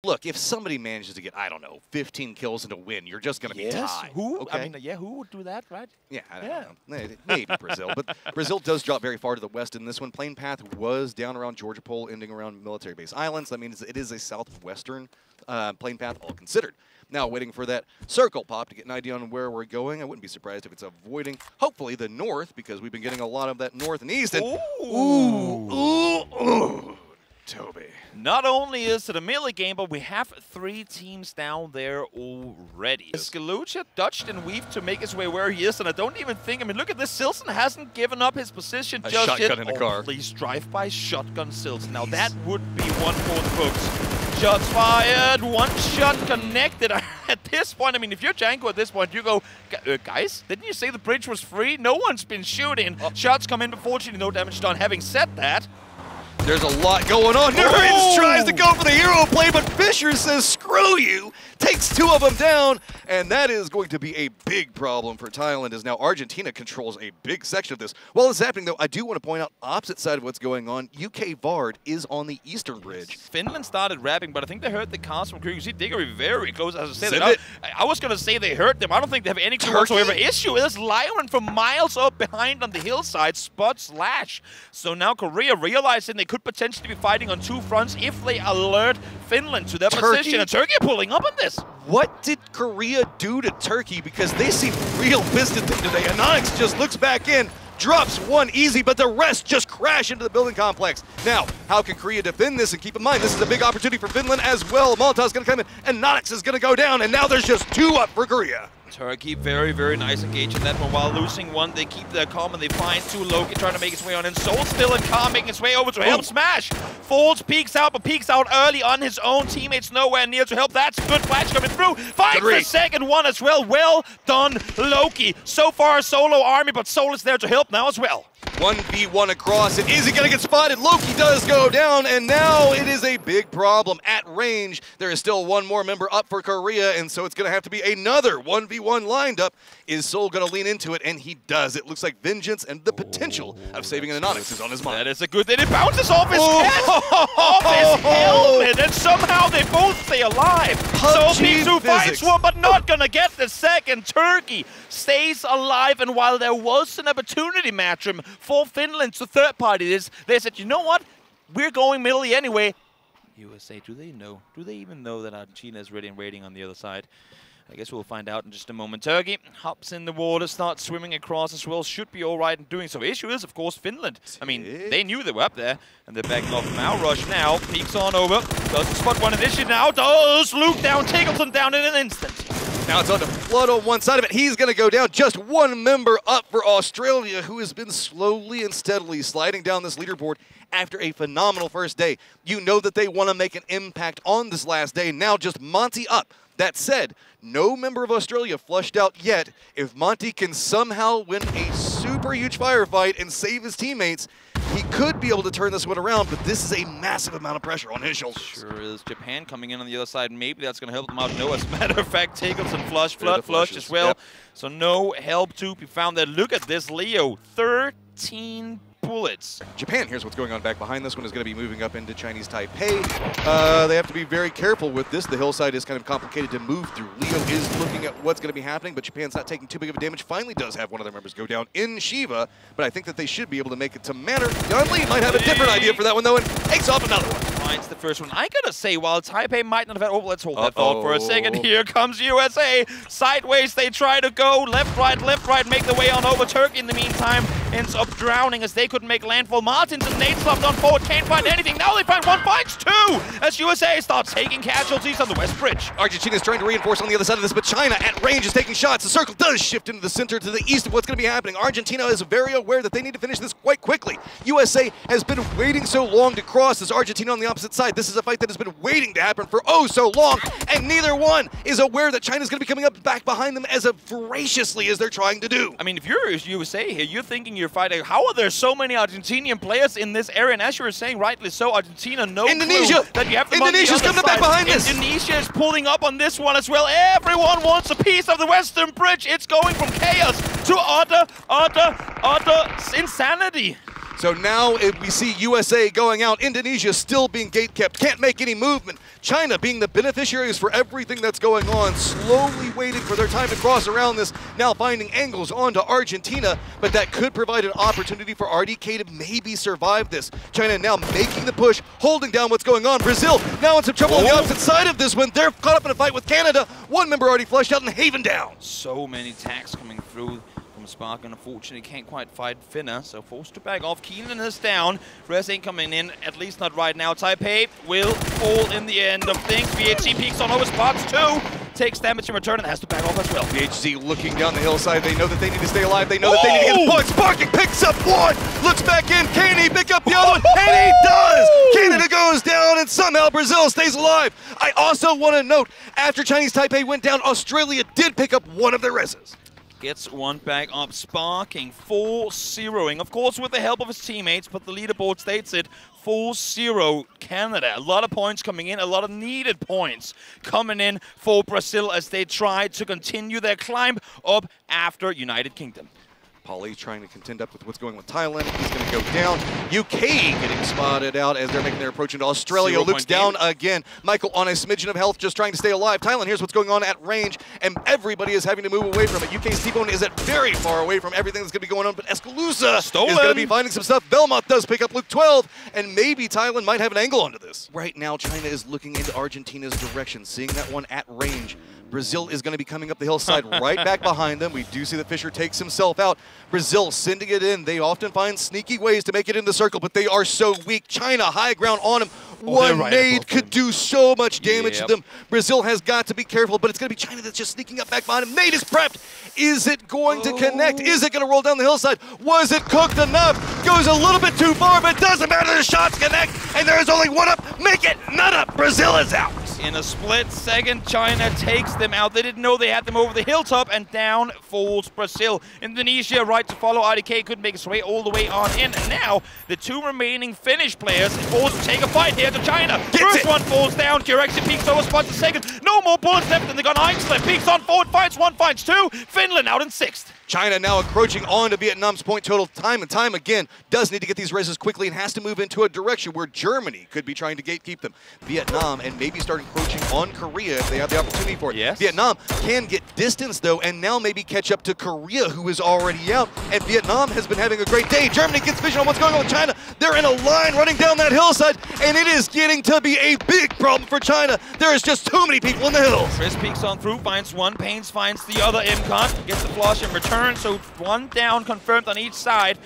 Look, if somebody manages to get, I don't know, 15 kills and a win, you're just going to be tied. Who? Okay? I mean, yeah, who would do that, right? Yeah, I don't know. Maybe Brazil. But Brazil does drop very far to the west in this one. Plane path was down around Georgia Pole, ending around Military Base Islands. That means it is a southwestern plane path, all considered. Now, waiting for that circle pop to get an idea on where we're going. I wouldn't be surprised if it's avoiding, hopefully, the north, because we've been getting a lot of that north and east. And ooh, Toby. Not only is it a melee game, but we have 3 teams down there already. Skalucha dodged and weaved to make his way where he is, and I don't even think, I mean, look at this, Silson hasn't given up his position just yet. Shotgun in a car. Please drive-by shotgun Silson. Now that would be one for the books. Shots fired, one shot connected. At this point, I mean, if you're Janko at this point, you go, guys, didn't you say the bridge was free? No one's been shooting. Shots come in, but fortunately no damage done. Having said that, there's a lot going on. Nerds tries to go for the hero play, but Fisher says, screw you, takes 2 of them down, and that is going to be a big problem for Thailand, as now Argentina controls a big section of this. While this is happening, though, I do want to point out, opposite side of what's going on, UK Vard is on the eastern bridge. Finland started rapping, but I think they heard the cast from Krieg. You see Diggory very close, as I said. I was going to say they heard them. I don't think they have any clue whatsoever. Issue is Lyron from miles up behind on the hillside spots Lash. So now Korea realizing they could potentially be fighting on 2 fronts if they alert Finland to their position. And Turkey pulling up on this. What did Korea do to Turkey? Because they seem real business today. Anonix just looks back in, drops 1 easy, but the rest just crash into the building complex. Now, how can Korea defend this? And keep in mind, this is a big opportunity for Finland as well. Molotov's going to come in, and Anonix is going to go down, and now there's just 2 up for Korea. Turkey very, very nice engage in that one. While losing 1, they keep their calm and they find 2. Loki trying to make his way on, and Soul still in calm, making his way over to help Smash. Falls, peeks out, but peeks out early on his own. Teammates nowhere near to help. That's a good flash coming through. Finds the second one as well. Well done, Loki. So far, a solo army, but Soul is there to help now as well. 1v1 across, and is he going to get spotted? Loki does go down, and now it is a big problem. At range, there is still 1 more member up for Korea, and so it's going to have to be another 1v1 lined up. Is Soul going to lean into it? And he does. It looks like vengeance and the potential of saving an Anonix is on his mind. That is a good thing. It bounces off his head, off his helmet, and somehow they both stay alive. Soul peeks who finds 1, but not going to get the second. Turkey stays alive, and while there was an opportunity match for Finland to third party this, they said, you know what? We're going middle anyway. USA, do they know? Do they even know that Argentina is ready and waiting on the other side? I guess we'll find out in just a moment. Turkey hops in the water, starts swimming across as well. Should be all right in doing so. Issue is, of course, Finland. I mean, they knew they were up there, and they're backing off from our rush now. Peeks on over. Doesn't spot 1 initiative now. Does Luke down, Tiggleton down in an instant. Now it's on to Flood on one side of it. He's going to go down. Just 1 member up for Australia, who has been slowly and steadily sliding down this leaderboard after a phenomenal first day. You know that they want to make an impact on this last day. Now just Monty up. That said, no member of Australia flushed out yet. If Monty can somehow win a super huge firefight and save his teammates, he could be able to turn this one around, but this is a massive amount of pressure on his shoulders. Sure is. Japan coming in on the other side. Maybe that's going to help them out. No, as a matter of fact, Tiggleton flush as well. Yep. So no help to be found there. Look at this, Leo. 13 bullets. Japan, here's what's going on back behind. This one is going to be moving up into Chinese Taipei. They have to be very careful with this. The hillside is kind of complicated to move through. Leo is looking at what's going to be happening, but Japan's not taking too big of a damage. Finally does have 1 of their members go down in Shiva, but I think that they should be able to make it to Manor. Yonli might have a different idea for that one, though, and takes off another one. Finds the first one. I gotta say, while Taipei might not have had... Oh, let's hold that thought for a second. Here comes USA. Sideways, they try to go. Left, right, make their way on over. Turkey, in the meantime, ends up drowning as they couldn't make landfall. Martins and Nate slumped on forward, can't find anything. Now they find 1, finds 2, as USA starts taking casualties on the West Bridge. Argentina is trying to reinforce on the other side of this, but China at range is taking shots. The circle does shift into the center to the east of what's going to be happening. Argentina is very aware that they need to finish this quite quickly. USA has been waiting so long to cross as Argentina on the opposite side. This is a fight that has been waiting to happen for oh so long, and neither one is aware that China's going to be coming up back behind them as voraciously as they're trying to do. I mean, if you're USA here, you're thinking you're fighting, how are there so many Argentinian players in this area? And as you were saying, rightly so, Argentina, no Indonesia. clue that you have them Indonesia's on the coming back behind this. Indonesia is pulling up on this one as well. Everyone wants a piece of the Western Bridge. It's going from chaos to utter insanity. So now we see USA going out, Indonesia still being gate-kept, can't make any movement. China being the beneficiaries for everything that's going on, slowly waiting for their time to cross around this, now finding angles onto Argentina, but that could provide an opportunity for RDK to maybe survive this. China now making the push, holding down what's going on. Brazil now in some trouble on the opposite side of this one. They're caught up in a fight with Canada. One member already flushed out and Haven down. So many attacks coming through from Spark, and unfortunately can't quite fight Finna, so forced to back off. Keenan is down. Res ain't coming in, at least not right now. Taipei will fall in the end of things. VHC peeks on over spots too. Takes damage in return and has to back off as well. VHC looking down the hillside. They know that they need to stay alive. They know that they need to get the point. Sparking picks up one. Looks back in. Can he pick up the other one? And he does! Canada goes down and somehow Brazil stays alive. I also want to note, after Chinese Taipei went down, Australia did pick up one of their reses. Gets one back up, Sparking 4-0ing, of course with the help of his teammates, but the leaderboard states it 4-0 Canada. A lot of points coming in, a lot of needed points coming in for Brazil as they try to continue their climb up after United Kingdom. Paulie trying to contend up with what's going on with Thailand. He's going to go down. UK getting spotted out as they're making their approach into Australia. Luke's down again. Michael on a smidgen of health, just trying to stay alive. Thailand, here's what's going on at range, and everybody is having to move away from it. UK's T-Bone is at very far away from everything that's going to be going on, but Escaloosa is going to be finding some stuff. Belmont does pick up Luke 12, and maybe Thailand might have an angle onto this. Right now, China is looking into Argentina's direction, seeing that one at range. Brazil is going to be coming up the hillside right back behind them. We do see that Fisher takes himself out. Brazil sending it in. They often find sneaky ways to make it in the circle, but they are so weak. China high ground on them. One nade could do so much damage to them. Brazil has got to be careful, but it's going to be China that's just sneaking up back behind him. Nade is prepped. Is it going to connect? Is it going to roll down the hillside? Was it cooked enough? Goes a little bit too far, but it doesn't matter. The shots connect, and there is only one up. Make it none up. Brazil is out. In a split second, China takes them out. They didn't know they had them over the hilltop, and down falls Brazil. Indonesia, right to follow. RDK couldn't make its way all the way on in. And now, the two remaining Finnish players forced to take a fight here to China. First one falls down. Direction peeks over spots the second. No more bullets left in the gun. Einslip peeks on forward, finds one, finds two. Finland out in sixth. China now encroaching onto Vietnam's point total time and time again. Does need to get these reses quickly and has to move into a direction where Germany could be trying to gatekeep them. Vietnam and maybe start encroaching on Korea if they have the opportunity for it. Yes. Vietnam can get distance though and now maybe catch up to Korea, who is already out. And Vietnam has been having a great day. Germany gets vision on what's going on with China. They're in a line running down that hillside, and it is getting to be a big problem for China. There is just too many people in the hills. Chris peeks on through, finds one, Pains finds the other. YmCud gets the flush in return, so one down confirmed on each side.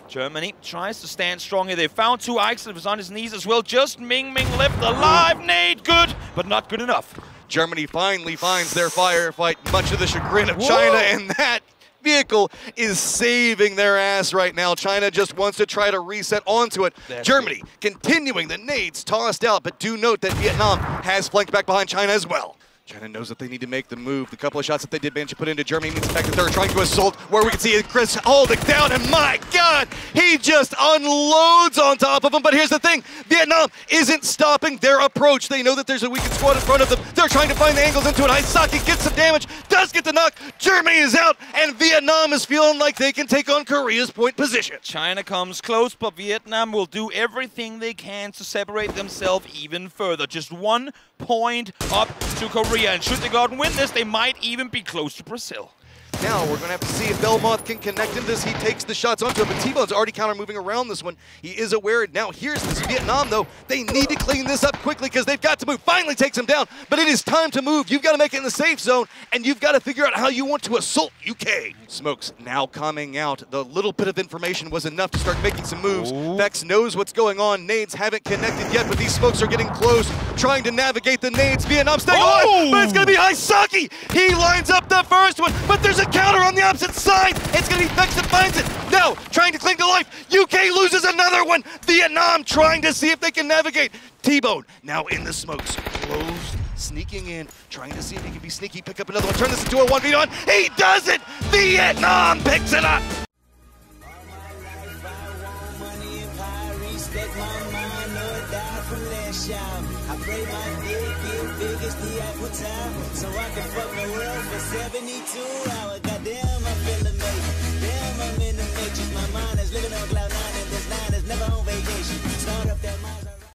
Germany tries to stand strong here. They found two. Eichel was on his knees as well. Just Ming left alive. Nade good, but not good enough. Germany finally finds their firefight, much to the chagrin of China, and that vehicle is saving their ass right now. China just wants to try to reset onto it. Germany continuing the nades tossed out, but do note that Vietnam has flanked back behind China as well. China knows that they need to make the move. The couple of shots that they did manage to put into Germany means the fact that they're trying to assault, where we can see Chris holding down, and my God, he just unloads on top of them. But here's the thing, Vietnam isn't stopping their approach. They know that there's a weakened squad in front of them. They're trying to find the angles into it. HaiSaki gets some damage, does get the knock. Germany is out, and Vietnam is feeling like they can take on Korea's point position. China comes close, but Vietnam will do everything they can to separate themselves even further. Just 1 point up to Korea, and should they go out and win this, they might even be close to Brazil. Now we're going to have to see if Belmont can connect into this. He takes the shots onto it, but T-Bone's already counter moving around this one. He is aware. Now here's this Vietnam, though. They need to clean this up quickly because they've got to move. Finally takes him down, but it is time to move. You've got to make it in the safe zone, and you've got to figure out how you want to assault UK. Smokes now coming out. The little bit of information was enough to start making some moves. Vex knows what's going on. Nades haven't connected yet, but these smokes are getting close, trying to navigate the nades. Vietnam staying alive, but it's going to be HaiSaki. He lines up the first one, but there's a counter on the opposite side. It's going to be Vex that finds it. Now, trying to cling to life. UK loses another one. Vietnam trying to see if they can navigate. T-Bone now in the smokes. Closed, sneaking in, trying to see if he can be sneaky, pick up another one, turn this into a 1v1. He does it! Vietnam picks it up! I pray my dick get big as the Apple Tower, so I can fuck the world for 72 hours. Goddamn, I feel amazing. Damn, I'm in the matrix. My mind is living on cloud 9 and there's 9 vacation. Start up